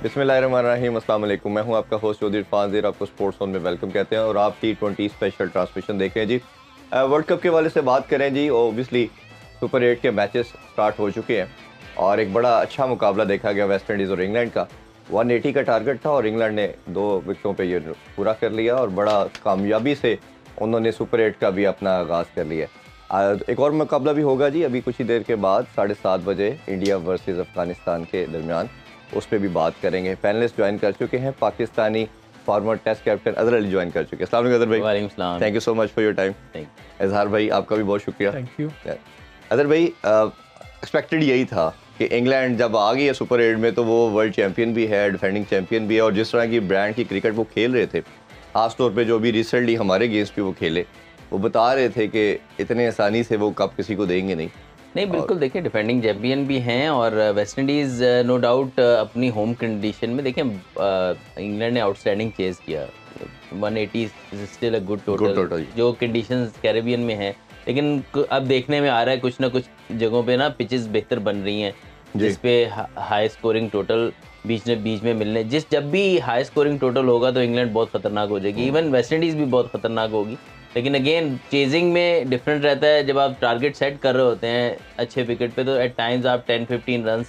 बिस्मिल्लाहिर्रहमानिर्रहीम, अस्सलाम वालेकुम। मैं हूं आपका होस्ट चौधरी इरफान ज़ेर, आपको स्पोर्ट्स जोन में वेलकम कहते हैं और आप T20 स्पेशल ट्रांसमिशन देख रहे हैं जी। वर्ल्ड कप के हवाले से बात करें जी, ओबियसली सुपर 8 के मैचेस स्टार्ट हो चुके हैं और एक बड़ा अच्छा मुकाबला देखा गया वेस्ट इंडीज़ और इंग्लैंड का। 180 का टारगेट था और इंग्लैंड ने 2 विकेटों पर ये पूरा कर लिया और बड़ा कामयाबी से उन्होंने सुपर 8 का भी अपना आगाज़ कर लिया। एक और मुकाबला भी होगा जी अभी कुछ ही देर के बाद 7:30 बजे इंडिया वर्सेस अफगानिस्तान के दरमियान, उस पर भी बात करेंगे। पैनलिस्ट ज्वाइन कर चुके हैं, Pakistani former test captain Azhar Ali join कर चुके हैं। अस्सलाम वालेकुम अदर भाई। वालेकुम सलाम। Thank you so much for your time. Azhar भाई आपका भी बहुत शुक्रिया। Thank you. अदर भाई, एक्सपेक्टेड यही था कि इंग्लैंड जब आ गई है सुपर 8 में तो वो वर्ल्ड चैंपियन भी है, डिफेंडिंग चैंपियन भी है और जिस तरह की ब्रांड की क्रिकेट वो खेल रहे थे, खासतौर पर जो अभी रिसेंटली हमारे गेम्स पे वो खेले, वो बता रहे थे कि इतने आसानी से वो कप किसी को देंगे नहीं। बिल्कुल देखिए, डिफेंडिंग चैंपियन भी हैं और वेस्ट इंडीज़ नो डाउट अपनी होम कंडीशन में देखें इंग्लैंड ने आउटस्टैंडिंग चेज़ किया। 180 स्टिल अ गुड टोटल जो कंडीशंस कैरेबियन में हैं, लेकिन अब देखने में आ रहा है कुछ ना कुछ जगहों पे ना पिचेस बेहतर बन रही हैं जिस पे हाई स्कोरिंग टोटल बीच में मिलने, जब भी हाई स्कोरिंग टोटल होगा तो इंग्लैंड बहुत खतरनाक हो जाएगी, इवन वेस्ट इंडीज़ भी बहुत खतरनाक होगी। लेकिन अगेन चेजिंग में डिफरेंट रहता है, जब आप टारगेट सेट कर रहे होते हैं अच्छे विकेट पे तो एट टाइम्स आप 10-15 रन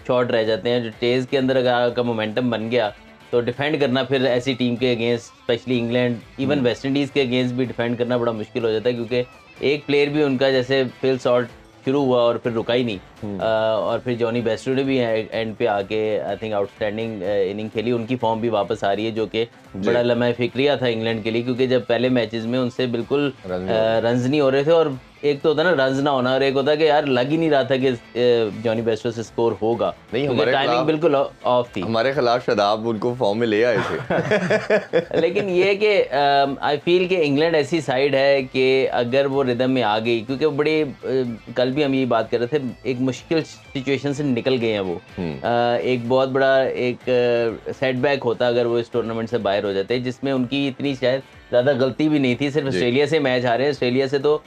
शॉर्ट रह जाते हैं। जो चेज के अंदर अगर आपका मोमेंटम बन गया तो डिफेंड करना फिर ऐसी टीम के against, specially England, even West Indies के अगेंस्ट भी डिफेंड करना बड़ा मुश्किल हो जाता है, क्योंकि एक प्लेयर भी उनका जैसे फिल शॉट शुरू हुआ और फिर रुका ही नहीं। और फिर जॉनी बेस्टो ने भी एंड पे आके आई थिंक आउटस्टैंडिंग इनिंग खेली। उनकी फॉर्म भी वापस आ रही है जो कि बड़ा लम्हा फिक्रिया था इंग्लैंड के लिए, क्योंकि जब पहले मैचेस में उनसे बिल्कुल रन्स नहीं हो रहे थे, और एक तो होता है ना रन्स ना होना और एक होता है कि यार लग ही नहीं रहा था कि जॉनी बेस्टो से स्कोर होगा, नहीं हमारे टाइमिंग बिल्कुल ऑफ थी। हमारे खिलाफ शादाब उनको फॉर्म में ले आए थे। लेकिन ये कि आई फील कि इंग्लैंड ऐसी साइड है कि अगर वो रिदम में आ गई, क्योंकि वो बड़ी कल भी हम ये बात कर रहे थे, एक मुश्किल सिचुएशन से निकल गए हैं वो। एक बहुत बड़ा एक सेटबैक होता अगर वो इस टूर्नामेंट से बाहर हो जाते, जिसमें उनकी इतनी शायद ज़्यादा गलती भी नहीं थी। सिर्फ ऑस्ट्रेलिया से मैच हारे, ऑस्ट्रेलिया से तो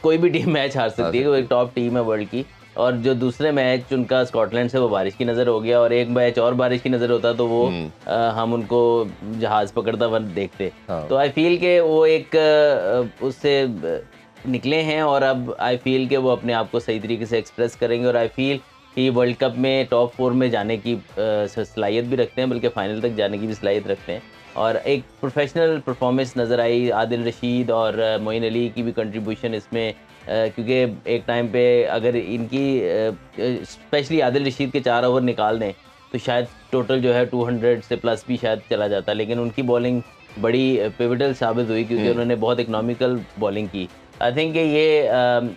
कोई भी टीम मैच हार सकती है, वो एक टॉप टीम है वर्ल्ड की। और जो दूसरे मैच उनका स्कॉटलैंड से वो बारिश की नज़र हो गया, और एक मैच और बारिश की नज़र होता तो वो हम उनको जहाज़ पकड़ता हुआ देखते। तो आई फील के वो एक उससे निकले हैं और अब आई फील के वो अपने आप को सही तरीके से एक्सप्रेस करेंगे, और आई फील कि वर्ल्ड कप में टॉप 4 में जाने की सलाहियत भी रखते हैं, बल्कि फाइनल तक जाने की भी सलाहियत रखते हैं। और एक प्रोफेशनल परफॉर्मेंस नज़र आई आदिल रशीद और मोइन अली की भी कंट्रीब्यूशन इसमें, क्योंकि एक टाइम पे अगर इनकी स्पेशली आदिल रशीद के 4 ओवर निकाल दें तो शायद टोटल जो है 200 से प्लस भी शायद चला जाता, लेकिन उनकी बॉलिंग बड़ी पिवटल साबित हुई क्योंकि उन्होंने बहुत इकोनॉमिकल बॉलिंग की। आई थिंक कि ये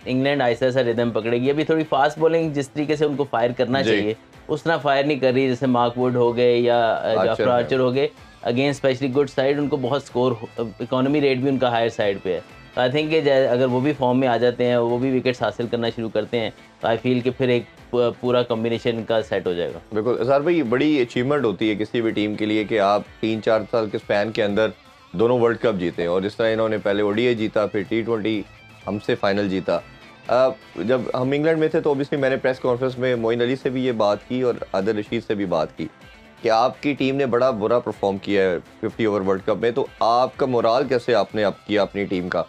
इंग्लैंड ऐसा ऐसा रिदम पकड़ेगी। अभी थोड़ी फास्ट बॉलिंग जिस तरीके से उनको फायर करना चाहिए उस तरह फायर नहीं कर रही, जैसे मार्क वुड हो गए या जाफर आर्चर हो गए अगेंस्ट स्पेशली गुड साइड, उनको बहुत स्कोर, इकोनॉमी रेट भी उनका हायर साइड पे है। तो आई थिंक कि अगर वो भी फॉर्म में आ जाते हैं, वो भी विकेट्स हासिल करना शुरू करते हैं, तो आई फील कि फिर एक पूरा कॉम्बिनेशन का सेट हो जाएगा। बिल्कुल सर भाई, बड़ी अचीवमेंट होती है किसी भी टीम के लिए कि आप 3-4 साल के स्पैन के अंदर दोनों वर्ल्ड कप जीते, और जिस तरह इन्होंने पहले ओडीआई जीता, फिर T20 हमसे फाइनल जीता। जब हम इंग्लैंड में थे तो ऑब्वियसली मैंने प्रेस कॉन्फ्रेंस में मोइन अली से भी ये बात की और आदिल रशीद से भी बात की कि आपकी टीम ने बड़ा बुरा परफॉर्म किया है 50 ओवर वर्ल्ड कप में, तो आपका मोराल कैसे आपने अप किया अपनी टीम का,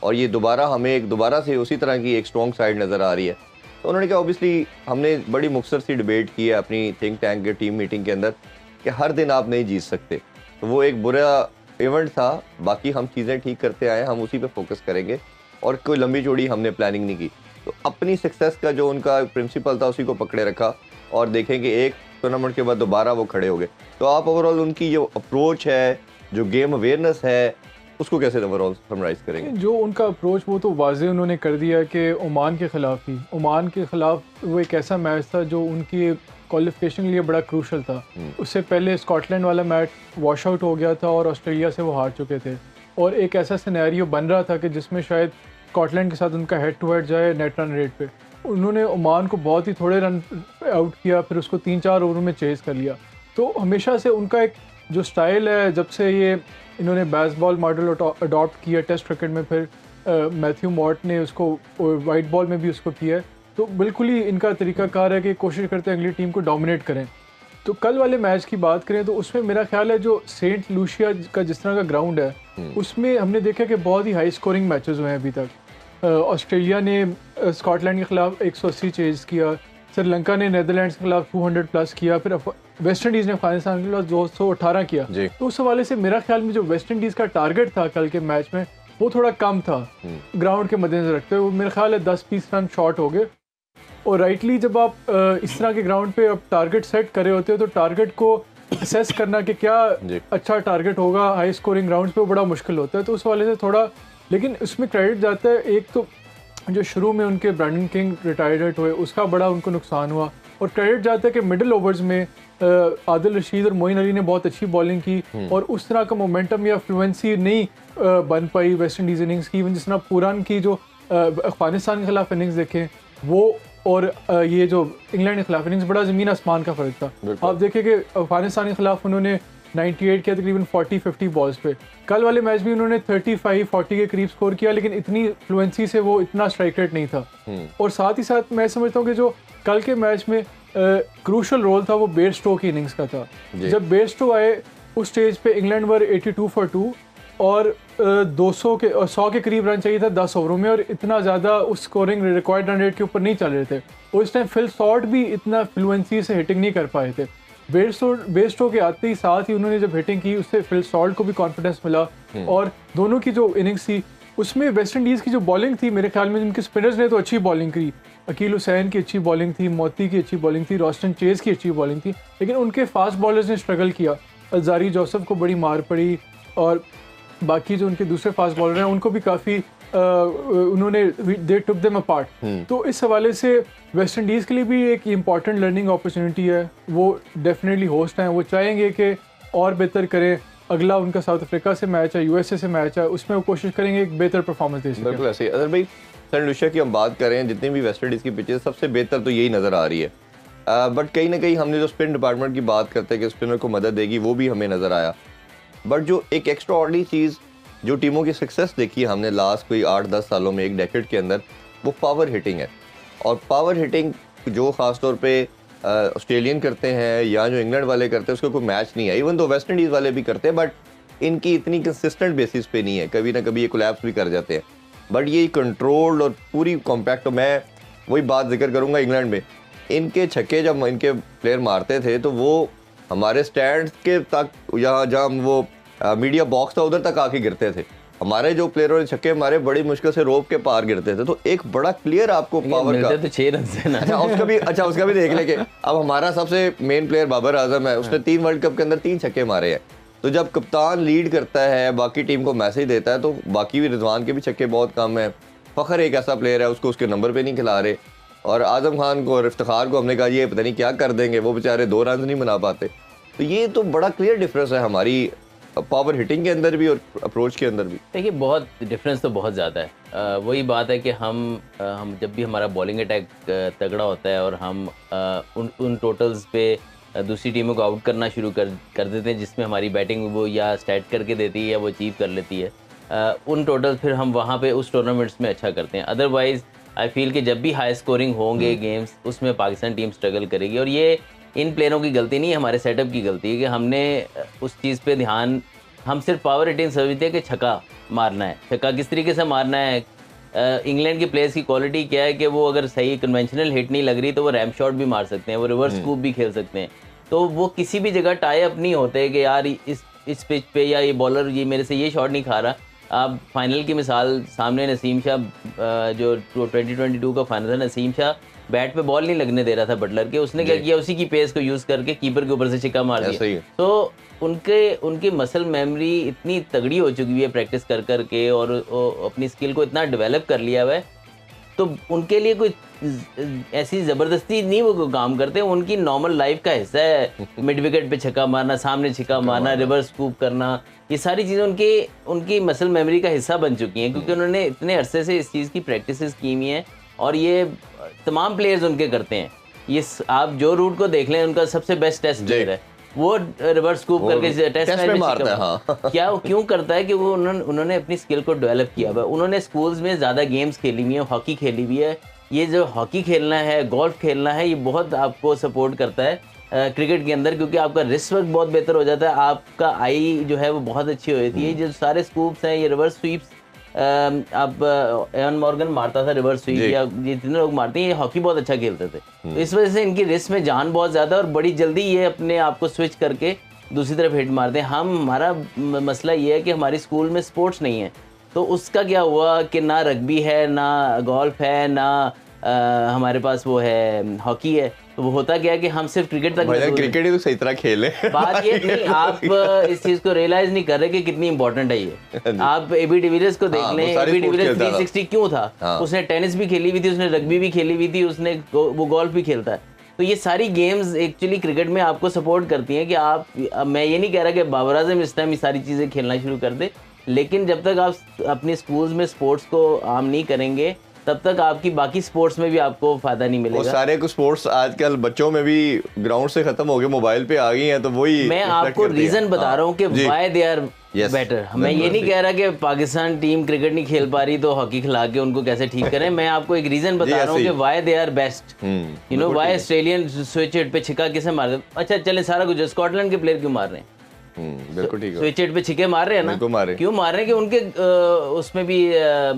और ये दोबारा से उसी तरह की एक स्ट्रॉन्ग साइड नज़र आ रही है। तो उन्होंने कहा ऑब्वियसली हमने बड़ी मुख्तसर सी डिबेट की है अपनी थिंक टैंक के टीम मीटिंग के अंदर कि हर दिन आप नहीं जीत सकते, तो वो एक बुरा इवेंट था, बाकी हम चीज़ें ठीक करते आए, हम उसी पे फोकस करेंगे और कोई लंबी चौड़ी हमने प्लानिंग नहीं की। तो अपनी सक्सेस का जो उनका प्रिंसिपल था उसी को पकड़े रखा और देखेंगे एक टूर्नामेंट के बाद दोबारा वो खड़े हो गए। तो आप ओवरऑल उनकी जो अप्रोच है, जो गेम अवेयरनेस है, उसको कैसे ओवरऑल समराइज करेंगे? जो उनका अप्रोच वो तो वाज़े उन्होंने कर दिया कि ओमान के ख़िलाफ़ ही, ओमान के ख़िलाफ़ वो एक ऐसा मैच था जो उनकी क्वालिफिकेशन के लिए बड़ा क्रूशल था। उससे पहले स्कॉटलैंड वाला मैच वॉश आउट हो गया था और ऑस्ट्रेलिया से वो हार चुके थे, और एक ऐसा सिनेरियो बन रहा था कि जिसमें शायद स्कॉटलैंड के साथ उनका हेड टू हेड जाए नेट रन रेट पे। उन्होंने ओमान को बहुत ही थोड़े रन आउट किया, फिर उसको 3-4 ओवर में चेज़ कर लिया। तो हमेशा से उनका एक जो स्टाइल है, जब से ये इन्होंने बेसबॉल मॉडल अडॉप्ट किया टेस्ट क्रिकेट में, फिर मैथ्यू मॉर्ट ने उसको वाइट बॉल में भी उसको किया है, तो बिल्कुल ही इनका तरीकाकार है कि कोशिश करते हैं अगली टीम को डोमिनेट करें। तो कल वाले मैच की बात करें तो उसमें मेरा ख्याल है जो सेंट लूसिया का जिस तरह का ग्राउंड है उसमें हमने देखा कि बहुत ही हाई स्कोरिंग मैचेस हुए हैं अभी तक। ऑस्ट्रेलिया ने स्कॉटलैंड के खिलाफ 180 चेज किया, श्रीलंका ने नीदरलैंड्स के खिलाफ 200 प्लस किया, फिर वेस्ट इंडीज़ ने अफगानिस्तान के खिलाफ 218 किया। तो उस हवाले से मेरा ख्याल में जो वेस्ट इंडीज़ का टारगेट था कल के मैच में वो थोड़ा कम था ग्राउंड के मद्देनजर रखते हुए। मेरा ख्याल है 10-20 रन शॉर्ट हो गए। और राइटली जब आप इस तरह के ग्राउंड पे आप टारगेट सेट कर रहे होते हो तो टारगेट को असेस करना कि क्या अच्छा टारगेट होगा हाई स्कोरिंग ग्राउंड्स पे वो बड़ा मुश्किल होता है। तो उस वाले से थोड़ा, लेकिन उसमें क्रेडिट जाता है एक तो जो शुरू में उनके ब्रैंडन किंग रिटायर्ड हुए उसका बड़ा उनको नुकसान हुआ, और क्रेडिट जाता है कि मिडिल ओवर्स में आदिल रशीद और मोइन अली ने बहुत अच्छी बॉलिंग की और उस तरह का मोमेंटम या फ्लुएंसी नहीं बन पाई वेस्ट इंडीज़ इनिंग्स की। जिस तरह पुरान की जो अफगानिस्तान के खिलाफ इनिंग्स देखें वो और ये जो इंग्लैंड के खिलाफ इनिंग्स बड़ा ज़मीन आसमान का फ़र्क था। आप देखें कि अफगानिस्तान के खिलाफ उन्होंने 98 किया तकरीबन 40-50 बॉल्स पे। कल वाले मैच भी उन्होंने 35-40 के करीब स्कोर किया, लेकिन इतनी फ्लुएंसी से वो इतना स्ट्राइक रेट नहीं था। और साथ ही साथ मैं समझता हूँ कि जो कल के मैच में क्रूशल रोल था वो बेयरस्टो की इनिंग्स का था। जब बेयरस्टो आए उस स्टेज पे इंग्लैंड वर 82 फॉर 2 और 100 के करीब रन चाहिए था 10 ओवरों में, और इतना ज़्यादा उस स्कोरिंग रिक्वायर्ड रन रेट के ऊपर नहीं चल रहे थे। और इस टाइम फिल सॉल्ट भी इतना फ्लुएंसी से हिटिंग नहीं कर पाए थे। बेयरस्टो के आते ही साथ ही उन्होंने जब हिटिंग की उससे फिल सॉल्ट को भी कॉन्फिडेंस मिला। और दोनों की जो इनिंग्स थी उसमें वेस्ट इंडीज़ की जो बॉलिंग थी मेरे ख्याल में उनके स्पिनर्स ने तो अच्छी बॉलिंग की, अकील हुसैन की अच्छी बॉलिंग थी, मोती की अच्छी बॉलिंग थी, रॉस्टन चेज की अच्छी बॉलिंग थी, लेकिन उनके फास्ट बॉलर्स ने स्ट्रगल किया। अज़ारी जोसेफ को बड़ी मार पड़ी और बाकी जो उनके दूसरे फास्ट बॉलर हैं उनको भी काफ़ी उन्होंने दे टुक देम अपार्ट। तो इस हवाले से वेस्ट इंडीज़ के लिए भी एक इम्पॉर्टेंट लर्निंग अपॉर्चुनिटी है। वो डेफिनेटली होस्ट हैं, वो चाहेंगे कि और बेहतर करें। अगला उनका साउथ अफ्रीका से मैच है, यूएसए से मैच है, उसमें वो कोशिश करेंगे एक बेहतर परफॉर्मेंस दे सकें। बिल्कुल ऐसे ही। अगर भाई सेंट लूसिया की हम बात करें, जितनी भी वेस्ट इंडीज़ की पिचेस सबसे बेहतर तो यही नज़र आ रही है। बट कहीं ना कहीं हमने जो स्पिन डिपार्टमेंट की बात करते हैं कि स्पिनर को मदद देगी, वो भी हमें नज़र आया। बट जो एक एक्स्ट्रा ऑर्डिनरी चीज़ जो टीमों की सक्सेस देखी है हमने लास्ट कोई 8-10 सालों में, एक डेकेड के अंदर, वो पावर हिटिंग है। और पावर हिटिंग जो ख़ासतौर पे ऑस्ट्रेलियन करते हैं या जो इंग्लैंड वाले करते हैं उसका कोई मैच नहीं है। इवन तो वेस्ट इंडीज़ वाले भी करते हैं, बट इनकी इतनी कंसिस्टेंट बेसिस पे नहीं है, कभी ना कभी ये कोलैप्स भी कर जाते हैं। बट ये कंट्रोल्ड और पूरी कॉम्पैक्ट, मैं वही बात जिक्र करूँगा इंग्लैंड में, इनके छक्के जब इनके प्लेयर मारते थे तो वो हमारे स्टैंड के तक, यहाँ जहाँ वो मीडिया बॉक्स था उधर तक आके गिरते थे। हमारे जो प्लेयरों ने छक्के मारे बड़ी मुश्किल से रोप के पार गिरते थे। तो एक बड़ा क्लियर आपको पावर का तो 6 रन से ना। उसका भी देख लेंगे। अब हमारा सबसे मेन प्लेयर बाबर आजम है, उसने 3 वर्ल्ड कप के अंदर 3 छक्के मारे हैं। तो जब कप्तान लीड करता है, बाकी टीम को मैसेज देता है, तो बाकी भी रिजवान के भी छक्के बहुत कम है। फ़खर एक ऐसा प्लेयर है, उसको उसके नंबर पे नहीं खिला रहे। और आजम खान को और इफ्तिखार को हमने कहा ये पता नहीं क्या कर देंगे, वो बेचारे 2 रन नहीं बना पाते। तो ये तो बड़ा क्लियर डिफरेंस है हमारी पावर हिटिंग के अंदर भी और अप्रोच के अंदर भी। देखिए बहुत डिफरेंस तो बहुत ज़्यादा है। वही बात है कि हम जब भी हमारा बॉलिंग अटैक तगड़ा होता है और हम उन टोटल्स पे दूसरी टीमों को आउट करना शुरू कर देते हैं, जिसमें हमारी बैटिंग वो या स्टैट करके देती है या वो अचीव कर लेती है, उन टोटल्स फिर हम वहाँ पे उस टूर्नामेंट्स में अच्छा करते हैं। अदरवाइज़ आई फील कि जब भी हाई स्कोरिंग होंगे गेम्स उसमें पाकिस्तान टीम स्ट्रगल करेगी। और ये इन प्लेयरों की गलती नहीं है, हमारे सेटअप की गलती है कि हमने उस चीज़ पे ध्यान, हम सिर्फ पावर हिटिंग समझते हैं कि छक्का मारना है। छक्का किस तरीके से मारना है, इंग्लैंड के प्लेयर्स की क्वालिटी क्या है कि वो अगर सही कन्वेंशनल हिट नहीं लग रही तो वो रैम्प शॉट भी मार सकते हैं, वो रिवर्स स्कूप भी खेल सकते हैं। तो वो किसी भी जगह टाई अप नहीं होते कि यार इस पिच पे या ये बॉलर ये मेरे से ये शॉट नहीं खा रहा। आप फाइनल की मिसाल सामने नसीम शाह जो 2022 का फाइनल था, नसीम शाह बैट पे बॉल नहीं लगने दे रहा था बटलर के, उसने क्या किया, उसी की पेस को यूज़ करके कीपर के ऊपर से छिक्का मार दिया। तो उनकी मसल मेमोरी इतनी तगड़ी हो चुकी है प्रैक्टिस कर कर के, और अपनी स्किल को इतना डेवलप कर लिया हुआ है, तो उनके लिए कोई ऐसी ज़बरदस्ती नहीं वो काम करते, उनकी नॉर्मल लाइफ का हिस्सा है। मिड विकेट पे छक्का मारना, सामने छिक्का मारना, रिवर्स स्कूप करना, ये सारी चीज़ें उनकी मसल मेमोरी का हिस्सा बन चुकी हैं, क्योंकि उन्होंने इतने अरसे से इस चीज़ की प्रैक्टिस की हुई हैं और ये तमाम प्लेयर्स उनके करते हैं। ये आप जो रूट को देख लें, उनका सबसे बेस्ट टेस्ट प्लेयर है, वो रिवर्स स्कूप करके टेस्ट मैच में मारता है। हाँ। क्या क्यों करता है कि वो उन्होंने अपनी स्किल को डेवलप किया हुआ है। उन्होंने स्कूल्स में ज़्यादा गेम्स खेली हुई है, हॉकी खेली हुई है। ये जो हॉकी खेलना है, गोल्फ खेलना है, ये बहुत आपको सपोर्ट करता है क्रिकेट के अंदर, क्योंकि आपका रिस्ट वर्क बहुत बेहतर हो जाता है, आपका आई जो है वो बहुत अच्छी हो जाती है। जो सारे स्कूप्स हैं, ये रिवर्स स्वीप्स, अब एवन मॉर्गन मारता था रिवर्स स्वीप, या जितने लोग मारते हैं, ये हॉकी बहुत अच्छा खेलते थे। तो इस वजह से इनकी रिस्ट में जान बहुत ज़्यादा, और बड़ी जल्दी ये अपने आप को स्विच करके दूसरी तरफ हिट मारते हैं। हमारा मसला ये है कि हमारी स्कूल में स्पोर्ट्स नहीं है, तो उसका क्या हुआ कि ना रग्बी है, ना गोल्फ है, ना हमारे पास वो है हॉकी है। तो वो होता क्या है कि हम सिर्फ क्रिकेट तक, क्रिकेट ही तो सही तरह खेले। बात ये नहीं, आप इस चीज को रियलाइज नहीं कर रहे कि कितनी इंपॉर्टेंट है ये। आप एबी डिविलियर्स को देख लें, एबी डिविलियर्स 360 क्यों था? उसने टेनिस भी खेली हुई थी, उसने रग्बी भी खेली हुई थी, उसने वो गोल्फ भी खेलता है। तो ये सारी गेम्स एक्चुअली क्रिकेट में आपको सपोर्ट करती हैं कि आप, मैं ये नहीं कह रहा कि बाबर आजम इस टाइम ये सारी चीज़ें खेलना शुरू कर दे, लेकिन जब तक आप अपने स्कूल्स में स्पोर्ट्स को आम नहीं करेंगे, तब तक आपकी बाकी स्पोर्ट्स में भी आपको फायदा नहीं मिलेगा। वो सारे कुछ स्पोर्ट्स आजकल बच्चों में भी ग्राउंड से खत्म हो गए, मोबाइल पे आ गई हैं, तो वही मैं आपको रीजन बता रहा हूँ कि व्हाई दे आर बेटर। मैं ये नहीं कह रहा कि पाकिस्तान टीम क्रिकेट नहीं खेल पा रही तो हॉकी खिला के उनको कैसे ठीक करें। मैं आपको एक रीजन बता रहा हूँ कि why they are best. You know why Australian switch hit पे छिक्का किसे मार दे? अच्छा चले सारा कुछ, स्कॉटलैंड के प्लेयर क्यों मार रहे हैं? बिल्कुल ठीक है, स्विच हिट पे छिक्के मार रहे हैं ना, क्यों मार रहे हैं? कि उनके उसमें भी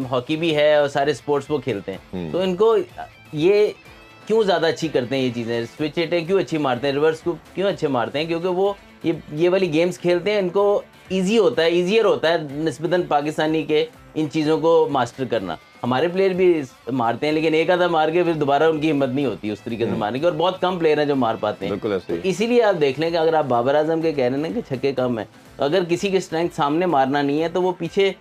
हॉकी भी है और सारे स्पोर्ट्स वो खेलते हैं, तो इनको ये क्यों ज्यादा अच्छी करते हैं ये चीजें? स्विच हिटें क्यों अच्छी मारते हैं, रिवर्स को क्यों अच्छे मारते हैं? क्योंकि वो ये वाली गेम्स खेलते हैं, इनको ईजी होता है, ईजियर होता है निस्बतन पाकिस्तानी के इन चीज़ों को मास्टर करना। हमारे प्लेयर भी मारते हैं, लेकिन एक आधा मार के फिर दोबारा उनकी हिम्मत नहीं होती उस तरीके से मारने की, और बहुत कम प्लेयर हैं जो मार पाते हैं। तो इसीलिए आप देख लें कि अगर आप बाबर आजम के कह रहे हैं कि छक्के कम है, तो अगर किसी की स्ट्रेंथ सामने मारना नहीं है तो वो पीछे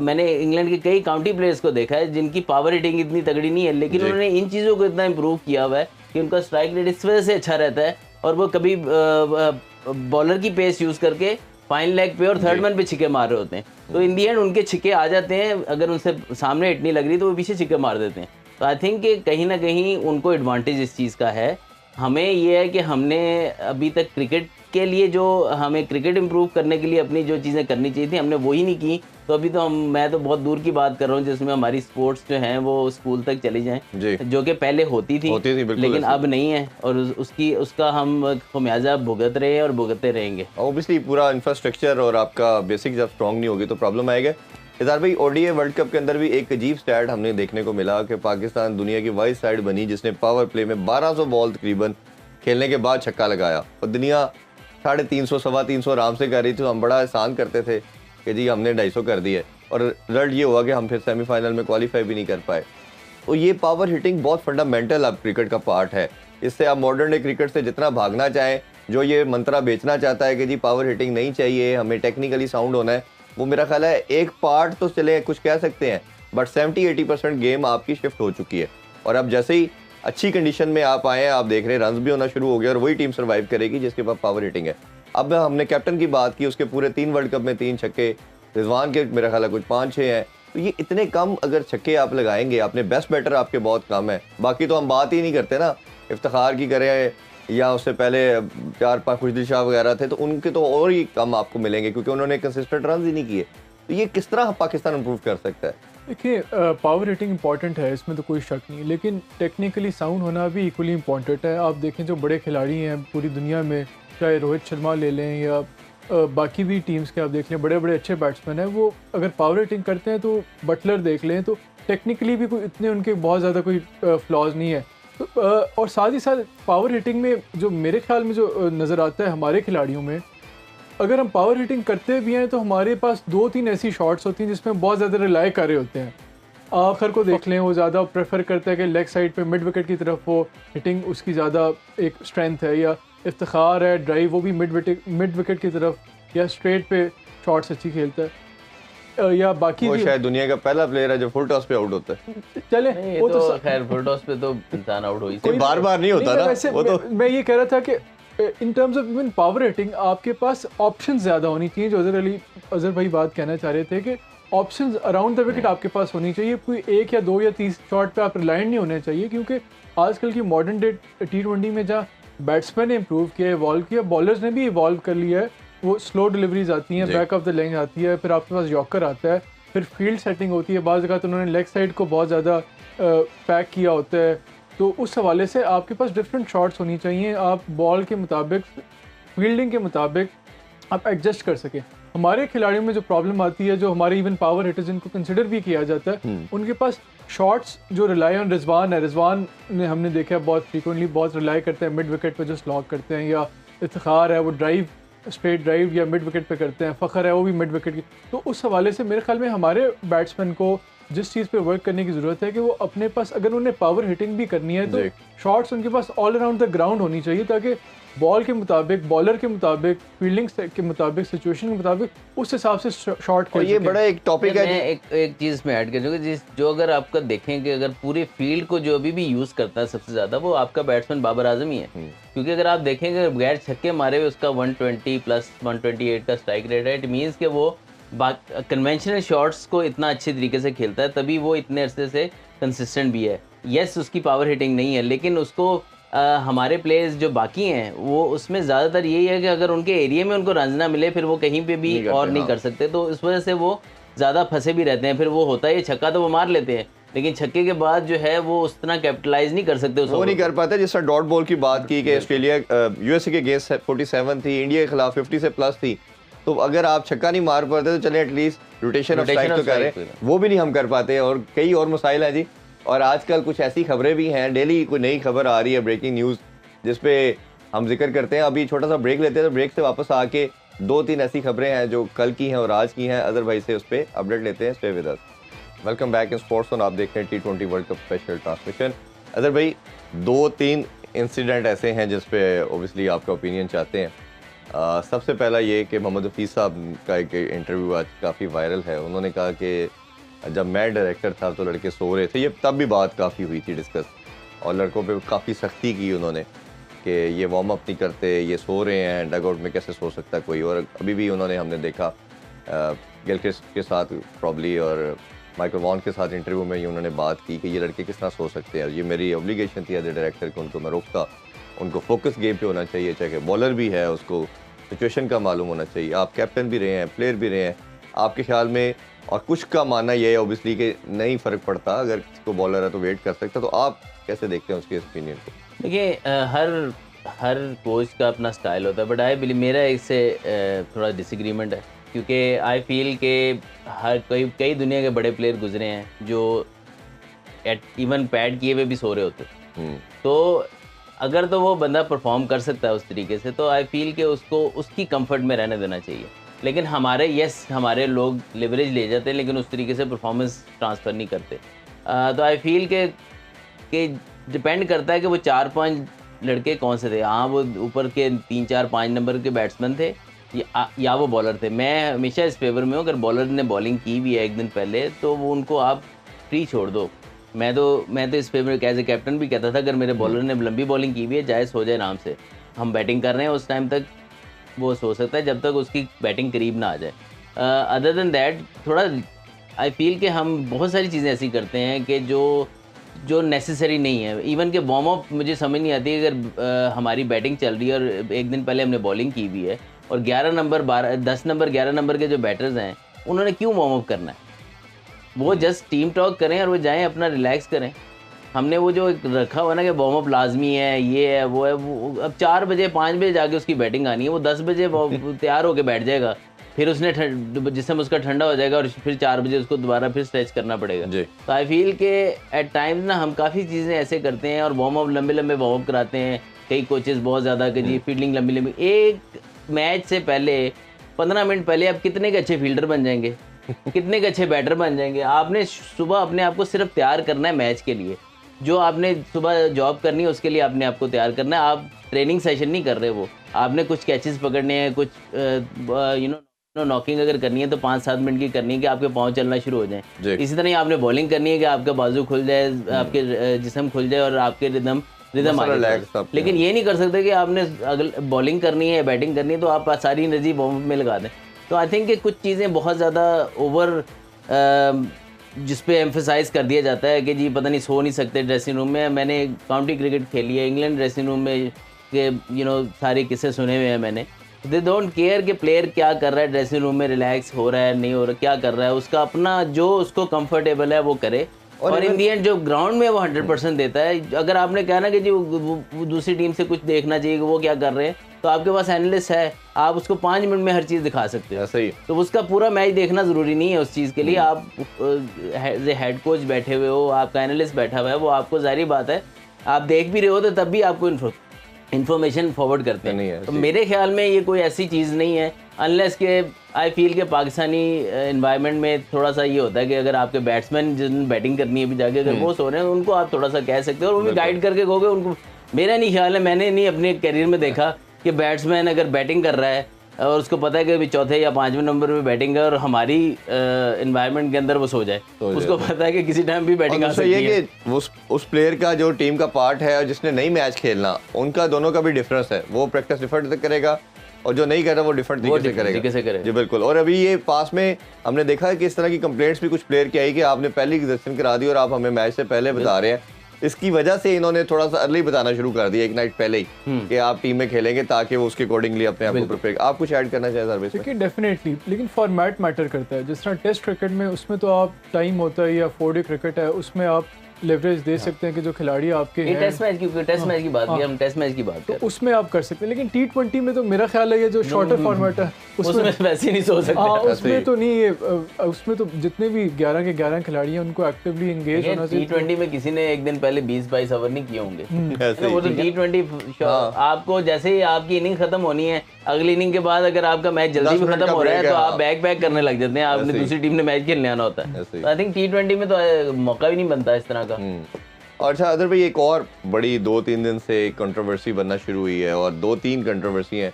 मैंने इंग्लैंड के कई काउंटी प्लेयर्स को देखा है जिनकी पावर हिटिंग इतनी तगड़ी नहीं है, लेकिन उन्होंने इन चीज़ों को इतना इम्प्रूव किया हुआ है कि उनका स्ट्राइक रेट इस वजह से अच्छा रहता है, और वो कभी बॉलर की पेस यूज़ करके फाइन लेग पे और थर्ड मैन पे छिक्के मार रहे होते हैं। तो इन दी एंड उनके छिक्के आ जाते हैं, अगर उनसे सामने हिट नहीं लग रही तो वो पीछे छिक्के मार देते हैं। तो आई थिंक कि कहीं ना कहीं उनको एडवांटेज इस चीज़ का है। हमें ये है कि हमने अभी तक क्रिकेट के लिए जो हमें क्रिकेट इम्प्रूव करने के लिए अपनी जो चीज़ें करनी चाहिए थी हमने वही नहीं की। तो अभी तो मैं तो बहुत दूर की बात कर रहा हूँ जिसमें हमारी स्पोर्ट्स जो हैं वो स्कूल तक चली जाएं, जो कि पहले होती थी लेकिन अब नहीं है, और उसका हम खमियाजा भुगत रहे हैं और भुगतते रहेंगे। ऑब्वियसली पूरा इंफ्रास्ट्रक्चर और आपका बेसिक जब स्ट्रॉन्ग नहीं होगी तो प्रॉब्लम आएगा। इज़हार भाई, ओडीआई वर्ल्ड कप के अंदर भी एक अजीब स्टैट हमने देखने को मिला कि पाकिस्तान दुनिया की वाइड साइड बनी जिसने पावर प्ले में 1200 बॉल तकरीबन खेलने के बाद छक्का लगाया, और दुनिया 350 सवा 300 आराम से कर रही थी। तो हम बड़ा एहसान करते थे कि जी हमने 250 कर दिए, और रिजल्ट ये हुआ कि हम फिर सेमीफाइनल में क्वालिफाई भी नहीं कर पाए। तो ये पावर हिटिंग बहुत फंडामेंटल अब क्रिकेट का पार्ट है। इससे आप मॉडर्न डे क्रिकेट से जितना भागना चाहें, जो ये मंत्रा बेचना चाहता है कि जी पावर हिटिंग नहीं चाहिए, हमें टेक्निकली साउंड होना है, वो मेरा ख्याल है एक पार्ट तो चले कुछ कह सकते हैं, बट 70-80% गेम आपकी शिफ्ट हो चुकी है। और अब जैसे ही अच्छी कंडीशन में आप आए हैं, आप देख रहे हैं रन्स भी होना शुरू हो गए, और वही टीम सर्वाइव करेगी जिसके पास पावर हिटिंग है। अब हमने कैप्टन की बात की, उसके पूरे 3 वर्ल्ड कप में 3 छक्के, रिजवान के मेरा ख्याल है कुछ 5-6 हैं। तो ये इतने कम अगर छक्के आप लगाएंगे, आपने बेस्ट बैटर आपके बहुत कम है, बाकी तो हम बात ही नहीं करते ना, इफ्तिखार की करें या उससे पहले 4-5 खुशदिल शाह वगैरह थे, तो उनके तो और ही कम आपको मिलेंगे क्योंकि उन्होंने कंसिस्टेंट रन ही नहीं किए। तो ये किस तरह पाकिस्तान इंप्रूव कर सकता है? देखिए, पावर हिटिंग इंपॉर्टेंट है, इसमें तो कोई शक नहीं, लेकिन टेक्निकली साउंड होना भी इक्वली इंपॉर्टेंट है। आप देखें जो बड़े खिलाड़ी हैं पूरी दुनिया में, चाहे रोहित शर्मा ले लें या बाकी भी टीम्स के आप देख लें, बड़े बड़े अच्छे बैट्समैन हैं, वो अगर पावर हिटिंग करते हैं, तो बटलर देख लें, तो टेक्निकली भी कोई इतने उनके बहुत ज़्यादा कोई फ्लॉज नहीं है। तो और साथ ही साथ पावर हिटिंग में जो मेरे ख्याल में जो नज़र आता है हमारे खिलाड़ियों में, अगर हम पावर हिटिंग करते भी हैं तो हमारे पास 2-3 ऐसी शॉट्स होती हैं जिसमें हम बहुत ज़्यादा रिलाई कर रहे होते हैं। आखिर को देख लें, वो ज़्यादा प्रेफर करता है कि लेग साइड पे मिड विकेट की तरफ वो हिटिंग उसकी ज़्यादा एक स्ट्रेंथ है, या इफ्तिखार है ड्राइव वो भी मिड विकेट की तरफ या स्ट्रेट पे शॉट्स अच्छी खेलता है, या बाकी वो शायद दुनिया का पहला प्लेयर है जो फुल टॉस पे आउट होता है। चले वो तो खैर फुल टॉस पे तो इंसान आउट हो ही कोई बार-बार नहीं होता ना। वो तो मैं ये कह रहा था कि in terms of even power hitting आपके पास ऑप्शन ज़्यादा होनी चाहिए, जो अजहर भाई बात कहना चाह रहे थे कि ऑप्शंस अराउंड द विकेट आपके पास होनी चाहिए। कोई 1 या 2 या 3 शॉट पे आप रिलायंट नहीं होने चाहिए, क्योंकि आजकल की मॉडर्न डे T20 में जहाँ बैट्समैन ने इम्प्रूव किया, इवॉल्व किया, बॉलर्स ने भी इवॉल्व कर लिया है। वो स्लो डिलीवरीज आती हैं, बैक ऑफ द लेग आती है, फिर आपके पास यॉर्कर आता है, फिर फील्ड सेटिंग होती है। बाज़ अवत उन्होंने लेग साइड को बहुत ज़्यादा पैक किया होता है, तो उस हवाले से आपके पास डिफरेंट शॉट्स होनी चाहिए, आप बॉल के मुताबिक, फील्डिंग के मुताबिक आप एडजस्ट कर सकें। हमारे खिलाड़ियों में जो प्रॉब्लम आती है, जो हमारे इवन पावर हिटर्स जिनको कंसिडर भी किया जाता है, उनके पास शॉट्स जो रिलाई ऑन रिजवान है, रिजवान ने हमने देखा है बहुत फ्रीक्वेंटली बहुत रिलाई करते हैं मिड विकेट पे जस्ट लॉक करते हैं, या इफ्तिखार है वो ड्राइव स्ट्रेट ड्राइव या मिड विकेट पे करते हैं, फ़खर है वो भी मिड विकेट की। तो उस हवाले से मेरे ख्याल में हमारे बैट्समैन को जिस चीज़ पे वर्क करने की ज़रूरत है कि वो अपने पास, अगर उन्हें पावर हिटिंग भी करनी है तो शॉट्स उनके पास ऑल अराउंड द ग्राउंड होनी चाहिए, ताकि बॉल के मुताबिक, बॉलर के मुताबिक, फील्डिंग के मुताबिक, सिचुएशन के मुताबिक उस हिसाब से शॉट खेल। ये बड़ा एक टॉपिक है। एक चीज़ मैं ऐड कर दूँगा, जो अगर आपका देखें कि अगर पूरे फील्ड को जो अभी भी यूज़ करता है सबसे ज़्यादा, वो आपका बैट्समैन बाबर आजम ही है। क्योंकि अगर आप देखेंगे बगैर छक्के मारे हुए उसका 120 प्लस 128 का स्ट्राइक रेट है। इट मीन्स कि वो कन्वेंशनल शॉट्स को इतना अच्छे तरीके से खेलता है, तभी वो इतने अरसे से कंसिस्टेंट भी है। यस, उसकी पावर हिटिंग नहीं है, लेकिन उसको हमारे प्लेयर्स जो बाकी हैं वो उसमें ज़्यादातर यही है कि अगर उनके एरिया में उनको रन ना मिले फिर वो कहीं पे भी नहीं कर सकते, तो इस वजह से वो ज़्यादा फंसे भी रहते हैं। फिर वो होता है ये छक्का तो वो मार लेते हैं, लेकिन छक्के के बाद जो है वो उस तरह कैपिटलाइज नहीं कर सकते, वो नहीं कर पाते। जिस तरह डॉट बॉल की बात की कि ऑस्ट्रेलिया यूएसए के अगेंस्ट 47 थी, इंडिया के खिलाफ 50 से प्लस थी, तो अगर आप छक्का नहीं मार पाते तो चले एटलीस्ट रोटेशन ऑफ स्ट्राइक तो करें, वो भी नहीं हम कर पाते। और कई और मसाइल हैं जी। और आजकल कुछ ऐसी खबरें भी हैं, डेली कोई नई खबर आ रही है, ब्रेकिंग न्यूज़, जिसपे हम जिक्र करते हैं। अभी छोटा सा ब्रेक लेते हैं, तो ब्रेक से वापस आके 2-3 ऐसी खबरें हैं जो कल की हैं और आज की हैं, अदर भाई से उस पर अपडेट लेते हैं। Stay with us. Welcome back in sports on. आप देख रहे हैं T20 world cup special transmission. Other भाई, 2-3 इंसिडेंट ऐसे हैं जिस पे ओबियसली आपका ओपिनियन चाहते हैं। सबसे पहला ये कि मोहम्मद हफीज़ साहब का एक इंटरव्यू आज काफ़ी वायरल है। उन्होंने कहा कि जब मैं डायरेक्टर था तो लड़के सो रहे थे। ये तब भी बात काफ़ी हुई थी डिस्कस, और लड़कों पे काफ़ी सख्ती की उन्होंने कि ये वार्म अप नहीं करते, ये सो रहे हैं, डग आउट में कैसे सो सकता कोई। और अभी भी उन्होंने, हमने देखा गिलक्रिस्ट के साथ प्रॉब्ली और माइकल वॉन के साथ इंटरव्यू में उन्होंने बात की कि ये लड़के किस तरह सो सकते हैं। ये मेरी ऑब्लिगेशन थी एज ए डायरेक्टर कि उनको मैं रोकता। उनको फोकस गेम पे होना चाहिए, चाहे बॉलर भी है उसको सिचुएशन का मालूम होना चाहिए। आप कैप्टन भी रहे हैं, प्लेयर भी रहे हैं, आपके ख्याल में। और कुछ का मानना ये है ओबियसली कि नहीं फ़र्क पड़ता, अगर किसी को बॉलर है तो वेट कर सकता। तो आप कैसे देखते हैं उसके ओपिनियन को? देखिए, हर कोच का अपना स्टाइल होता है, बट आई बिलीव मेरा इससे थोड़ा डिसएग्रीमेंट है, क्योंकि आई फील के कई दुनिया के बड़े प्लेयर गुजरे हैं जो इवन पैड किए हुए भी सो रहे होते। तो अगर तो वो बंदा परफॉर्म कर सकता है उस तरीके से, तो आई फील कि उसको उसकी कंफर्ट में रहने देना चाहिए। लेकिन हमारे लोग लिवरेज ले जाते हैं, लेकिन उस तरीके से परफॉर्मेंस ट्रांसफ़र नहीं करते। तो आई फील कि डिपेंड करता है कि वो 4-5 लड़के कौन से थे। हाँ, वो ऊपर के 3-4-5 नंबर के बैट्समैन थे या वो बॉलर थे। मैं हमेशा इस फेवर में हूँ, अगर बॉलर ने बॉलिंग की भी है एक दिन पहले तो वो उनको आप फ्री छोड़ दो। मैं तो इस फेवर में एज ए कैप्टन भी कहता था, अगर मेरे बॉलर ने लंबी बॉलिंग की भी है, जाए सो जाए आराम से, हम बैटिंग कर रहे हैं, उस टाइम तक वो सो सकता है जब तक उसकी बैटिंग करीब ना आ जाए। अदर देन दैट, थोड़ा आई फील कि हम बहुत सारी चीज़ें ऐसी करते हैं कि जो नेसेसरी नहीं है। इवन के वार्म अप मुझे समझ नहीं आती, अगर हमारी बैटिंग चल रही है और एक दिन पहले हमने बॉलिंग की हुई है और 11 नंबर 10 नंबर 11 नंबर के जो बैटर्स हैं उन्होंने क्यों वार्म अप करना है? वो जस्ट टीम टॉक करें और वो जाएं अपना रिलैक्स करें। हमने वो जो रखा हुआ ना कि वार्म अप लाजमी है, ये है वो है, वो अब 4 बजे 5 बजे जाके उसकी बैटिंग आनी है, वो 10 बजे तैयार होकर बैठ जाएगा, फिर उसने जिसम उसका ठंडा हो जाएगा और फिर 4 बजे उसको दोबारा फिर स्ट्रेच करना पड़ेगा। तो आई फील के एट टाइम्स ना हम काफ़ी चीज़ें ऐसे करते हैं और वार्म अप लंबे वार्म अप कराते हैं। कई कोचेस बहुत ज़्यादा कि जी फील्डिंग लंबी एक मैच से पहले 15 मिनट पहले आप कितने के अच्छे फील्डर बन जाएंगे, कितने के अच्छे बैटर बन जाएंगे। आपने सुबह अपने आप को सिर्फ तैयार करना है मैच के लिए, जो आपने सुबह जॉब करनी है उसके लिए आपने आपको तैयार करना है। आप ट्रेनिंग सेशन नहीं कर रहे, वो आपने कुछ कैचेस पकड़ने हैं, कुछ नॉकिंग अगर करनी है तो 5-7 मिनट की करनी है कि आपके पाँव चलना शुरू हो जाएं। इसी तरह आपने बॉलिंग करनी है कि आपका बाजू खुल जाए, आपके जिस्म खुल जाए और आपके रिदम आ जाए। लेकिन ये नहीं कर सकते कि आपने अगर बॉलिंग करनी है या बैटिंग करनी है तो आप सारी एनर्जी वार्म अप में लगा दें। तो आई थिंक कि कुछ चीज़ें बहुत ज़्यादा ओवर जिस पे एम्फेसाइज कर दिया जाता है कि जी पता नहीं सो नहीं सकते ड्रेसिंग रूम में। मैंने काउंटी क्रिकेट खेली है, इंग्लैंड ड्रेसिंग रूम में के सारे किस्से सुने हुए हैं मैंने। दे डोंट केयर कि प्लेयर क्या कर रहा है ड्रेसिंग रूम में, रिलैक्स हो रहा है नहीं हो रहा, क्या कर रहा है, उसका अपना जो उसको कंफर्टेबल है वो करे। और इन दी एंड जो ग्राउंड में वो 100% देता है। अगर आपने कहा ना कि जी वो दूसरी टीम से कुछ देखना चाहिए कि वो क्या कर रहे हैं, तो आपके पास एनालिस्ट है, आप उसको 5 मिनट में हर चीज़ दिखा सकते हो। ऐसे ही तो उसका पूरा मैच देखना ज़रूरी नहीं है उस चीज़ के लिए। आप हेड कोच बैठे हुए हो, आपका एनालिस्ट बैठा हुआ है, वो आपको ज़ाहिर बात है आप देख भी रहे हो तो तब भी आपको इन्फॉर्मेशन फॉरवर्ड करते नहीं हैं। है, तो मेरे ख्याल में ये कोई ऐसी चीज़ नहीं है, अनलेस के आई फील के पाकिस्तानी इन्वायरमेंट में थोड़ा सा ये होता है कि अगर आपके बैट्समैन जिन बैटिंग करनी है भी जाके अगर वो सो रहे हैं, उनको आप थोड़ा सा कह सकते हो और वो भी गाइड करके कहोगे उनको। मेरा नहीं ख्याल है, मैंने नहीं अपने करियर में देखा कि बैट्समैन अगर बैटिंग कर रहा है और उसको पता है कि अभी चौथे या 5वें नंबर पे बैटिंग है और हमारी एनवायरनमेंट के अंदर वो सो जाए, उसको पता है कि किसी टाइम भी बैटिंग आ सकती है। कि उस प्लेयर का जो टीम का पार्ट है और जिसने नहीं मैच खेलना, उनका दोनों का भी डिफरेंस है। वो प्रैक्टिस डिफरेंट करेगा और जो नहीं कर रहा वो डिफरेंट तरीके से करेगा। जी बिल्कुल। और अभी ये पास में हमने देखा है कि इस तरह की कंप्लेंट्स भी कुछ प्लेयर की आई कि आपने पहले ही दर्शन करा दी और आप हमें मैच से पहले बता रहे हैं। इसकी वजह से इन्होंने थोड़ा सा अर्ली बताना शुरू कर दिया, एक नाइट पहले ही, कि आप टीम में खेलेंगे ताकि वो उसके अकॉर्डिंगली अपने आप को प्रिपेयर। आप कुछ ऐड करना चाहें सर्विस में? देखिए डेफिनेटली, लेकिन फॉर्मेट मैटर करता है। जिस तरह टेस्ट क्रिकेट में उसमें तो आप टाइम होता है, या 4 डे क्रिकेट है उसमें आप लेवरेज दे सकते हैं कि जो खिलाड़ी आपके हैं, टेस्ट मैच की बात की, हम टेस्ट मैच की बात कर, तो उसमें आप कर सकते हैं। लेकिन T20 में तो मेरा ख्याल है ये जो शॉर्टर फॉर्मेट है उसमें वैसे नहीं सो सकते। उसमें तो नहीं है, उसमें तो जितने भी 11 के 11 खिलाड़ी हैं उनको एक्टिवली एंगेज होना चाहिए। T20 में किसी ने एक दिन पहले 20-22 ओवर नहीं किए होंगे, वो तो T20 आपको जैसे ही आपकी इनिंग खत्म होनी है, अगली इनिंग के बाद अगर आपका मैच जल्दी भी खत्म हो रहा है तो आप बैक करने लग जाते हैं, आपने दूसरी टीम ने मैच खेलने आना होता है। तो आई थिंक T20 में तो मौका भी नहीं बनता इस तरह का। और अच्छा अदर भाई, एक और बड़ी 2-3 दिन से कंट्रोवर्सी बनना शुरू हुई है, और 2-3 कंट्रोवर्सी हैं।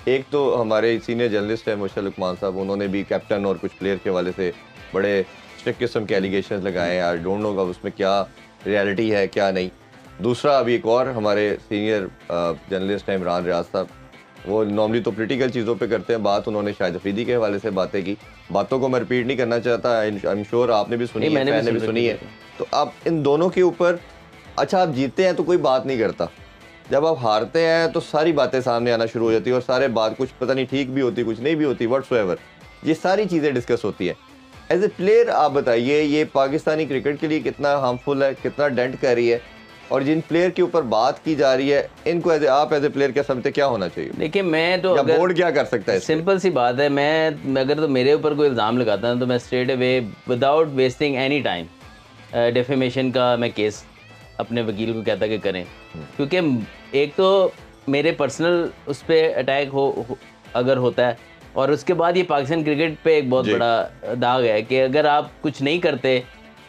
एक तो हमारे सीनियर जर्नलिस्ट है मुशर्रफ लुकमान साहब, उन्होंने भी कैप्टन और कुछ प्लेयर के हवाले से बड़े स्ट्रिक्ट किस्म के एलिगेशंस लगाए हैं। आई डोंट नो उसमें क्या रियलिटी है क्या नहीं। दूसरा, अभी एक और हमारे सीनियर जर्नलिस्ट हैं इमरान रियाज साहब, वो नॉर्मली तो पॉलिटिकल चीज़ों पे करते हैं बात, उन्होंने शाहिद अफरीदी के हवाले से बातें की। बातों को मैं रिपीट नहीं करना चाहता, आई एम श्योर आपने भी सुनी है, मैंने भी सुनी है। तो आप इन दोनों के ऊपर, अच्छा आप जीतते हैं तो कोई बात नहीं करता, जब आप हारते हैं तो सारी बातें सामने आना शुरू हो जाती है, और सारे बात कुछ पता नहीं ठीक भी होती कुछ नहीं भी होती, व्हाटसोएवर ये सारी चीज़ें डिस्कस होती हैं। एज ए प्लेयर आप बताइए ये पाकिस्तानी क्रिकेट के लिए कितना हार्मफुल है, कितना डेंट कर रही है, और जिन प्लेयर के ऊपर बात की जा रही है इनको आप एज ए प्लेयर क्या समझते क्या होना चाहिए? देखिए मैं तो, या बोर्ड क्या कर सकता है? सिंपल सी बात है, मैं अगर तो मेरे ऊपर कोई इल्ज़ाम लगाता है तो मैं straight away without wasting any time defamation का मैं केस अपने वकील को कहता कि करें, क्योंकि एक तो मेरे पर्सनल उस पर अटैक हो अगर होता है, और उसके बाद ये पाकिस्तान क्रिकेट पे एक बहुत बड़ा दाग है कि अगर आप कुछ नहीं करते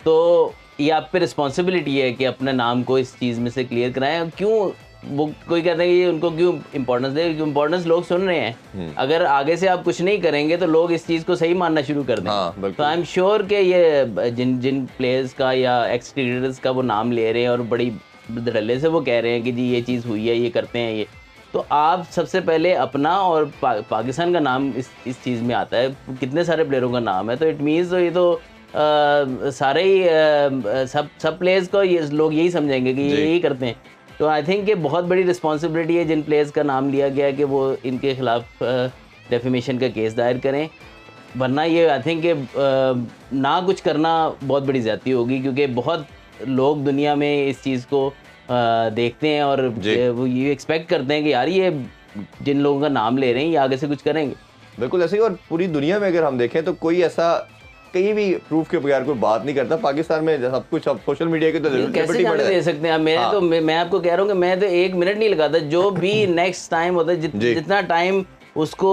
तो ये आप पे रिस्पॉन्सिबिलिटी है कि अपने नाम को इस चीज़ में से क्लियर कराएं। क्यों वो कोई कहता है कि उनको क्यों इंपॉर्टेंस दे, इंपॉर्टेंस लोग सुन रहे हैं। अगर आगे से आप कुछ नहीं करेंगे तो लोग इस चीज़ को सही मानना शुरू कर दें। तो आई एम श्योर कि ये जिन प्लेयर्स का या एक्स क्रिकेटर्स का वो नाम ले रहे हैं और बड़ी धड़ल्ले से वो कह रहे हैं कि जी ये चीज़ हुई है, ये करते हैं, ये तो आप सबसे पहले अपना और पाकिस्तान का नाम इस चीज़ में आता है, कितने सारे प्लेयरों का नाम है, तो इट मीन्स तो ये तो सारे ही सब प्लेयर्स को ये लोग यही समझेंगे कि ये यही करते हैं। तो आई थिंक कि बहुत बड़ी रिस्पॉन्सिबिलिटी है जिन प्लेयर्स का नाम लिया गया कि वो इनके खिलाफ डेफेमेशन का केस दायर करें, वरना ये आई थिंक कि ना कुछ करना बहुत बड़ी ज़्यादती होगी, क्योंकि बहुत लोग दुनिया में इस चीज़ को देखते हैं और वो ये एक्सपेक्ट करते हैं कि यार ये जिन लोगों का नाम ले रहे हैं ये आगे से कुछ करेंगे। बिल्कुल ऐसे ही, और पूरी दुनिया में अगर हम देखें तो कोई ऐसा कहीं भी प्रूफ के बगैर कोई बात नहीं करता। पाकिस्तान में सब कुछ अब सोशल मीडिया के तो कैसे जाने दे सकते हैं। मैं तो मैं आपको कह रहा हूँ कि मैं तो 1 मिनट नहीं लगाता, जो भी नेक्स्ट टाइम होता है जितना टाइम उसको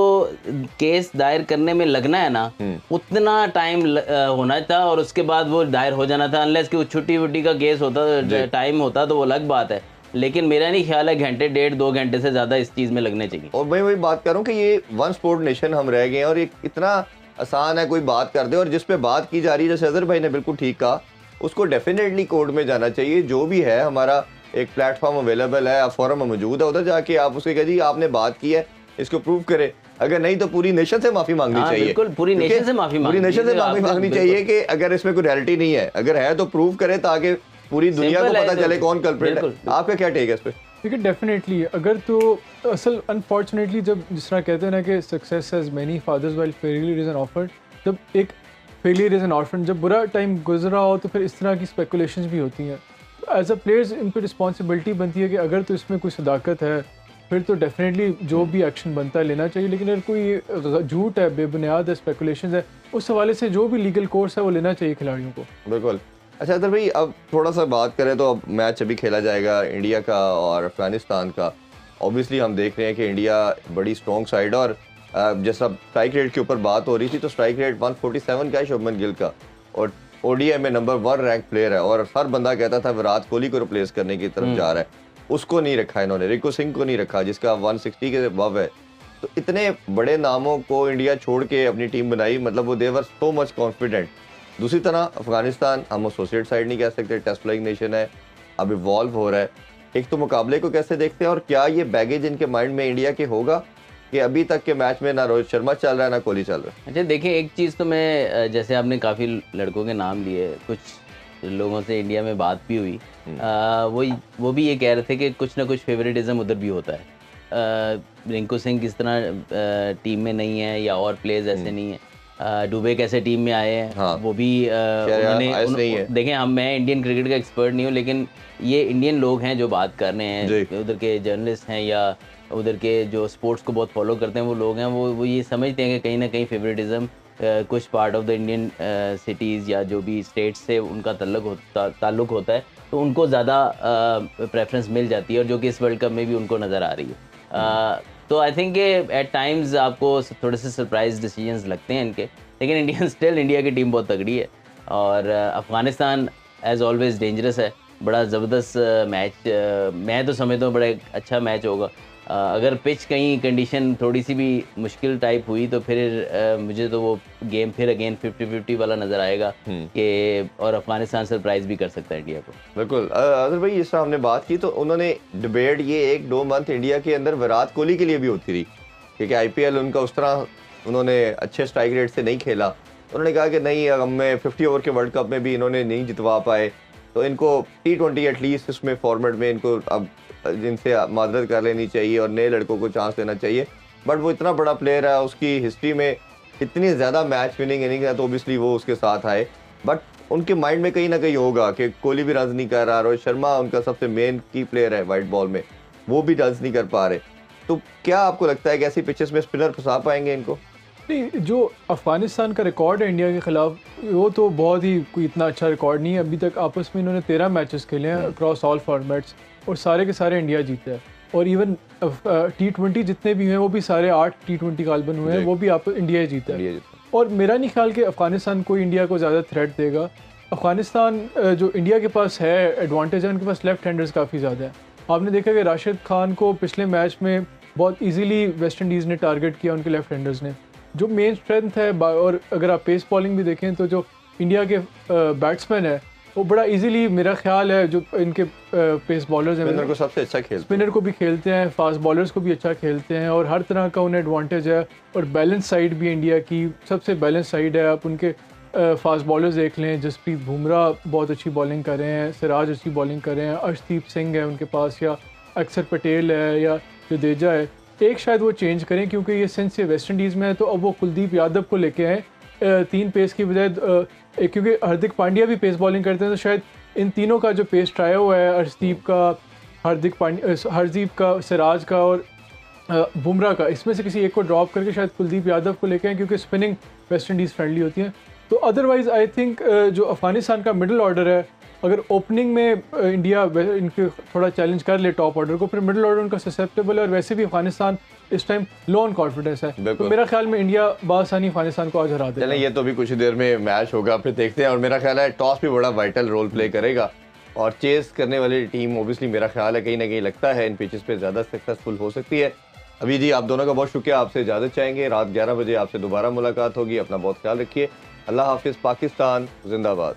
केस दायर करने में लगना है ना उतना टाइम होना था, और उसके बाद वो दायर हो जाना था। अनलेस कि वो छुट्टी वुट्टी का केस होता, टाइम होता तो वो अलग बात है, लेकिन मेरा नहीं ख्याल है घंटे 1.5-2 घंटे से ज़्यादा इस चीज़ में लगने चाहिए। और मैं वही बात कर रहा हूँ कि ये वन स्पोर्ट नेशन हम रह गए हैं, और एक इतना आसान है कोई बात कर दे, और जिस पे बात की जा रही है जैसे अजहर भाई ने बिल्कुल ठीक कहा, उसको डेफिनेटली कोर्ट में जाना चाहिए। जो भी है हमारा एक प्लेटफॉर्म अवेलेबल है, फोरम मौजूद है, उधर जाके आप उसके कह जी आपने बात की है, इसको प्रूव करे। अगर नहीं तो पूरी नेशन से माफी मांगनी चाहिए। बिल्कुल पूरी नेशन से माफी मांगनी चाहिए कि अगर इसमें कोई रियलिटी नहीं है, अगर है तो प्रूव करे ताकि पूरी दुनिया को पता चले कौन कल्प्रिट है। आपका क्या टेक है इस पे? देखिए डेफिनेटली, अगर तो असल अनफॉर्चुनेटली जब जिस तरह कहते हैं ना कि success has many fathers while failure is an ऑफर, जब एक फेलियर इज़ एन ऑर्फन, जब बुरा टाइम गुजरा हो तो फिर इस तरह की स्पेकुलेशंस भी होती हैं। एज अ प्लेयर्स इन पर रिस्पॉन्सिबिलिटी बनती है कि अगर तो इसमें कोई सदाकत है फिर तो डेफिनेटली जो भी एक्शन बनता है लेना चाहिए, लेकिन अगर कोई झूठ है, बेबुनियाद है, स्पेकुलेशन है, उस हवाले से जो भी लीगल कोर्स है वो लेना चाहिए खिलाड़ियों को। बिल्कुल। अच्छा अदर भाई, अब थोड़ा सा बात करें तो अब मैच अभी खेला जाएगा इंडिया का और अफगानिस्तान का। ऑब्वियसली हम देख रहे हैं कि इंडिया बड़ी स्ट्रॉन्ग साइड है और जैसा स्ट्राइक रेट के ऊपर बात हो रही थी तो स्ट्राइक रेट 147 का है शुभमन गिल का, और ओडीआई में नंबर 1 रैंक प्लेयर है, और हर बंदा कहता था विराट कोहली को रिप्लेस करने की तरफ जा रहा है, उसको नहीं रखा इन्होंने, रिंकू सिंह को नहीं रखा जिसका 160 के अबव है। तो इतने बड़े नामों को इंडिया छोड़ के अपनी टीम बनाई, मतलब वो देवर सो मच कॉन्फिडेंट। दूसरी तरफ अफगानिस्तान, हम एसोसिएट साइड नहीं कह सकते, टेस्ट प्लेइंग नेशन है, अब इवॉल्व हो रहा है। एक तो मुकाबले को कैसे देखते हैं, और क्या ये बैगेज इनके माइंड में इंडिया के होगा कि अभी तक के मैच में ना रोहित शर्मा चल रहा है ना कोहली चल रहा है? अच्छा देखिए, एक चीज़ तो मैं, जैसे आपने काफ़ी लड़कों के नाम लिए, कुछ लोगों से इंडिया में बात भी हुई, वो भी ये कह रहे थे कि कुछ ना कुछ फेवरेटिज्म उधर भी होता है। रिंकू सिंह किस तरह टीम में नहीं है या और प्लेयर्स ऐसे नहीं है, डुबे कैसे टीम में आए हैं, हाँ। वो भी उन्होंने देखें, मैं इंडियन क्रिकेट का एक्सपर्ट नहीं हूँ, लेकिन ये इंडियन लोग हैं जो बात कर रहे हैं, उधर के जर्नलिस्ट हैं या उधर के जो स्पोर्ट्स को बहुत फॉलो करते हैं वो लोग हैं, वो ये समझते हैं कि कहीं ना कहीं फेवरेटिज्म कुछ part of the Indian cities या जो भी स्टेट्स से उनका ताल्लुक होता है, तो उनको ज़्यादा प्रेफरेंस मिल जाती है, और जो कि इस वर्ल्ड कप में भी उनको नज़र आ रही है। तो आई थिंक एट टाइम्स आपको थोड़े से सरप्राइज डिसीजंस लगते हैं इनके, लेकिन इंडिया की टीम बहुत तगड़ी है, और अफ़गानिस्तान एज ऑलवेज डेंजरस है। बड़ा ज़बरदस्त मैच, मैं तो समझता हूँ बड़ा अच्छा मैच होगा। अगर पिच कहीं कंडीशन थोड़ी सी भी मुश्किल टाइप हुई तो फिर मुझे तो वो गेम फिर अगेन 50-50 वाला नज़र आएगा कि, और अफगानिस्तान सरप्राइज भी कर सकता है इंडिया को। बिल्कुल। अगर भाई इस तरह हमने बात की तो उन्होंने डिबेट ये 1-2 मंथ इंडिया के अंदर विराट कोहली के लिए भी होती रही, क्योंकि आईपीएल उनका उस तरह उन्होंने अच्छे स्ट्राइक रेट से नहीं खेला। उन्होंने कहा कि नहीं, हमें 50 ओवर के वर्ल्ड कप में भी इन्होंने नहीं जितवा पाए, तो इनको T20 एटलीस्ट इसमें फॉर्मेट में इनको अब जिनसे मादरत कर लेनी चाहिए और नए लड़कों को चांस देना चाहिए। बट वो इतना बड़ा प्लेयर है, उसकी हिस्ट्री में इतनी ज़्यादा मैच विनिंग इनिंग है, तो ओबियसली वो उसके साथ आए। बट उनके माइंड में कहीं ना कहीं होगा कि कोहली भी रन नहीं कर रहा, रोहित शर्मा उनका सबसे मेन की प्लेयर है वाइट बॉल में, वो भी रन नहीं कर पा रहे। तो क्या आपको लगता है कि ऐसी पिचेस में स्पिनर फंसा पाएंगे इनको? नहीं, जो अफ़गानिस्तान का रिकॉर्ड है इंडिया के ख़िलाफ़, वो तो बहुत ही कोई इतना अच्छा रिकॉर्ड नहीं है। अभी तक आपस में इन्होंने 13 मैचेस खेले हैं अक्रॉस ऑल फॉर्मेट्स, और सारे के सारे इंडिया जीता है। और इवन T20 जितने भी हैं वो भी सारे 8 T20 गालबन हुए हैं, वो भी आप इंडिया ही जीता है। और मेरा नहीं ख्याल कि अफ़गानिस्तान कोई इंडिया को ज़्यादा थ्रेट देगा। अफ़गानिस्तान जो इंडिया के पास है एडवांटेज है, उनके पास लेफ्ट हैंडर्स काफ़ी ज़्यादा है। आपने देखा कि राशिद खान को पिछले मैच में बहुत ईजीली वेस्ट इंडीज़ ने टारगेट किया, उनके लेफ्ट हैंडर्स ने, जो मेन स्ट्रेंथ है। और अगर आप पेस बॉलिंग भी देखें तो जो इंडिया के बैट्समैन है वो बड़ा इजीली, मेरा ख्याल है जो इनके पेस बॉलर्स हैं, स्पिनर को सबसे अच्छा खेलते हैं, स्पिनर को भी खेलते हैं, फास्ट बॉलर्स को भी अच्छा खेलते हैं, और हर तरह का उन्हें एडवांटेज है। और बैलेंस साइड भी इंडिया की सबसे बैलेंस साइड है। आप उनके फास्ट बॉलर्स देख लें, जसप्रीत बुमराह बहुत अच्छी बॉलिंग कर रहे हैं, सिराज अच्छी बॉलिंग कर रहे हैं, अर्शदीप सिंह है उनके पास, या अक्षर पटेल है, या जडेजा है। एक शायद वो चेंज करें, क्योंकि ये सिंस ये वेस्ट इंडीज़ में है तो अब वो कुलदीप यादव को लेके आए 3 पेस की बजाय, क्योंकि हार्दिक पांड्या भी पेस बॉलिंग करते हैं, तो शायद इन तीनों का जो पेस ट्राया हुआ है, अर्शदीप का, हरदीप का, सिराज का और बुमराह का, इसमें से किसी एक को ड्रॉप करके शायद कुलदीप यादव को लेके आए, क्योंकि स्पिनिंग वेस्ट इंडीज़ फ्रेंडली होती है। तो अदरवाइज़ आई थिंक जो अफ़गानिस्तान का मिडिल ऑर्डर है, अगर ओपनिंग में इंडिया इनके थोड़ा चैलेंज कर ले टॉप ऑर्डर को, फिर मिडिल ऑर्डर उनका ससेप्टेबल है, और वैसे भी अफगानिस्तान इस टाइम लो ऑन कॉन्फिडेंस है। तो मेरा ख्याल में इंडिया बासानी अफगानिस्तान को आज हरा देगा। चलें, ये तो अभी कुछ ही देर में मैच होगा, फिर देखते हैं। और मेरा ख्याल है टॉस भी बड़ा वाइटल रोल प्ले करेगा, और चेस करने वाली टीम ओबियसली मेरा ख्याल है कहीं ना कहीं लगता है इन पिचेस पे ज़्यादा सक्सेसफुल हो सकती है। अभी जी आप दोनों का बहुत शुक्रिया, आपसे इजाज़त चाहेंगे। रात 11 बजे आपसे दोबारा मुलाकात होगी। अपना बहुत ख्याल रखिए। अल्लाह हाफिज़। पाकिस्तान जिंदाबाद।